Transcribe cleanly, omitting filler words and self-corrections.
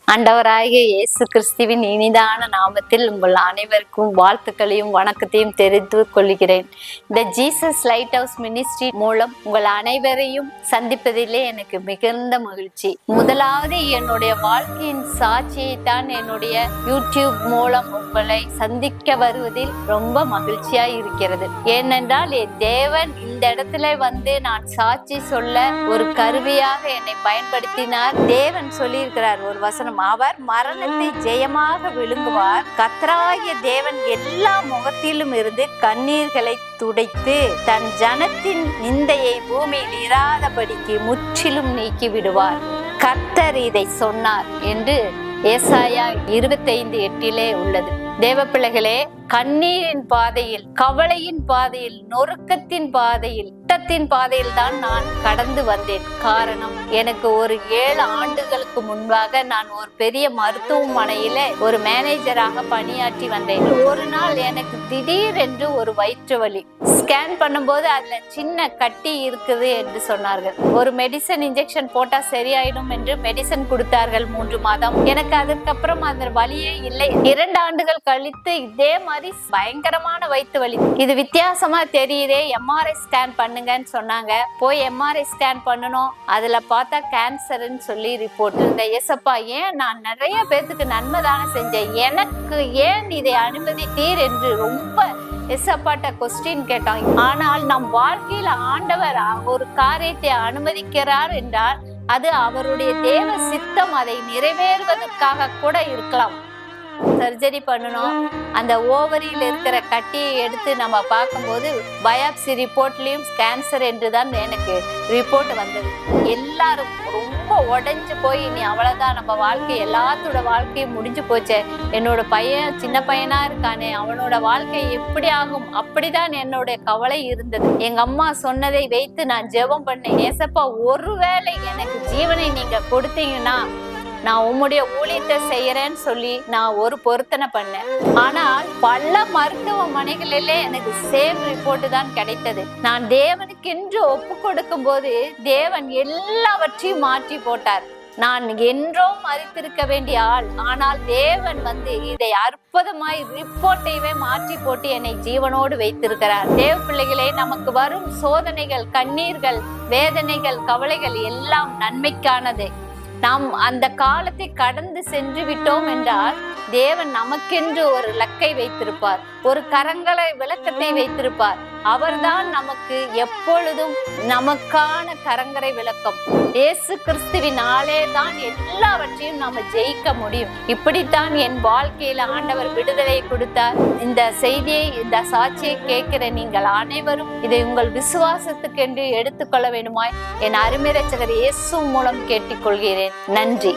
ஆண்டவராகிய இயேசு கிறிஸ்துவின் இனிதான நாமத்தில் உங்கள் அனைவருக்கும் வாழ்த்துக்களையும் வணக்கத்தையும் தெரிவித்துக் கொள்கிறேன். இந்த ஜீசஸ் லைட் ஹவுஸ் மினிஸ்ட்ரி மூலம் உங்கள் அனைவரையும் சந்திப்பதிலே எனக்கு மிகுந்த மகிழ்ச்சி. முதலாவது என்னுடைய வாழ்க்கையின் சாட்சியை தான் என்னுடைய யூடியூப் மூலம் உங்களை சந்திக்க வருவதில் ரொம்ப மகிழ்ச்சியா இருக்கிறது. ஏனென்றால் என் தேவன் இந்த இடத்துல வந்து நான் சாட்சி சொல்ல ஒரு கருவியாக என்னை பயன்படுத்தினார். தேவன் சொல்லியிருக்கிறார் ஒரு வசனம், அவர் மரணத்தை ஜெயமாக விழுங்குவார். கர்த்தராகிய தேவன் எல்லா முகத்திலும் இருந்து கண்ணீர்களை துடைத்து தன் ஜனத்தின் நிந்தையை பூமியில் இராதபடிக்கு முற்றிலும் நீக்கி விடுவார். கர்த்தர் இதை சொன்னார் என்று ஏசாயா 25:8 உள்ளது. தேவ பிள்ளைகளே, கண்ணீரின் பாதையில், கவலையின் பாதையில், நொறுக்கத்தின் பாதையில், யுத்தத்தின் பாதையில் தான் நான் கடந்து வந்தேன். காரணம், எனக்கு ஒரு 7 ஆண்டுகளுக்கு முன்பாக நான் ஒரு பெரிய மருத்துவமனையில ஒரு மேனேஜராக பணியாற்றி வந்தேன். ஒரு நாள் எனக்கு திடீரென்று ஒரு வயிற்று வலி. ஸ்கேன் பண்ணும்போது அதுல சின்ன கட்டி இருக்குது என்று சொன்னார்கள். ஒரு மெடிசன் இன்ஜெக்ஷன் போட்டா சரியாயிடும் என்று மெடிசன் கொடுத்தார்கள் 3 மாதம். எனக்கு அதுக்கப்புறம் அந்த வலியே இல்லை. 2 ஆண்டுகள் கழித்து இதே மாதிரி பயங்கரமான வயிற்று வலி. இது வித்தியாசமா தெரியுதே, எம்ஆர்ஐ ஸ்கேன் பண்ணுங்கன்னு சொன்னாங்க. போய் எம்ஆர்ஐ ஸ்கேன் பண்ணணும். அதுல பார்த்தா கேன்சர்ன்னு சொல்லி ரிப்போர்ட். இந்த ஏசப்பா, ஏன் நான் நிறைய பேருக்கு நன்மை தானே செஞ்சேன், எனக்கு ஏன் இதை அனுமதித்தீர் என்று ரொம்ப ஏசப்பாட்ட கொஸ்டின் கேட்டான். ஆனால் நம் வாழ்க்கையில ஆண்டவர் ஒரு காரியத்தை அனுமதிக்கிறார் என்றால் அது அவருடைய தேவ சித்தம். அதை நிறைவேறுவதற்காக கூட இருக்கலாம். சர்ஜரி பண்ணணும். அந்த ஓவரியில் இருக்கிற கட்டியை எடுத்து நம்ம பார்க்கும்போது பயாப்சி ரிப்போர்ட்லயும் கேன்சர் என்றுதான் எனக்கு ரிப்போர்ட் வந்தது. எல்லாரும் ரொம்ப உடைஞ்சு போய், நீ அவ்வளவுதான், நம்ம வாழ்க்கை, எல்லாத்தோட வாழ்க்கையும் முடிஞ்சு போச்சே, என்னோட பையன் சின்ன பையனா இருக்கானே, அவனோட வாழ்க்கை எப்படி ஆகும், அப்படிதான் என்னோட கவலை இருந்தது. எங்க அம்மா சொன்னதை வைத்து நான் ஜெபம் பண்ணேன். ஏசப்பா, ஒருவேளை எனக்கு ஜீவனை நீங்க கொடுத்தீங்கன்னா நான் உம்முடைய ஊழியத்தை செய்யறேன்னு சொல்லி நான் ஒரு பொருத்தனை பண்ணேன். ஆனால் பல மருத்துவமனைகளிலே எனக்கு சேம் ரிப்போர்ட் தான் கிடைத்தது. நான் தேவனுக்கென்று ஒப்பு கொடுக்கும் போது தேவன் எல்லாவற்றையும் மாற்றி போட்டார். நான் என்றோ மறித்திருக்க வேண்டிய ஆள், ஆனால் தேவன் வந்து இதை அற்புதமாய் ரிப்போர்ட்டையே மாற்றி போட்டு என்னை ஜீவனோடு வைத்திருக்கிறார். தேவ பிள்ளைகளே, நமக்கு வரும் சோதனைகள், கண்ணீர்கள், வேதனைகள், கவலைகள் எல்லாம் நன்மைக்கானது. நாம் அந்த காலத்தை கடந்து சென்று விட்டோம் என்றால் தேவன் நமக்கென்று ஒரு இலக்கை வைத்திருப்பார், ஒரு கரங்களை விளக்கத்தை வைத்திருப்பார். அவர்தான் நமக்கு எப்பொழுதும் நமக்கான கரங்கரை விளக்கம். இயேசு கிறிஸ்துவினாலே தான் எல்லாவற்றையும் நாம ஜெயிக்க முடியும். இப்படித்தான் என் வாழ்க்கையில ஆண்டவர் விடுதலை கொடுத்தார். இந்த செய்தியை, இந்த சாட்சியை கேட்கிற நீங்கள் அனைவரும் இதை உங்கள் விசுவாசத்துக்கென்று எடுத்துக்கொள்ள வேண்டுமாய் என் அருமை இரட்சகர் இயேசு மூலம் கேட்டுக்கொள்கிறேன். நன்றி.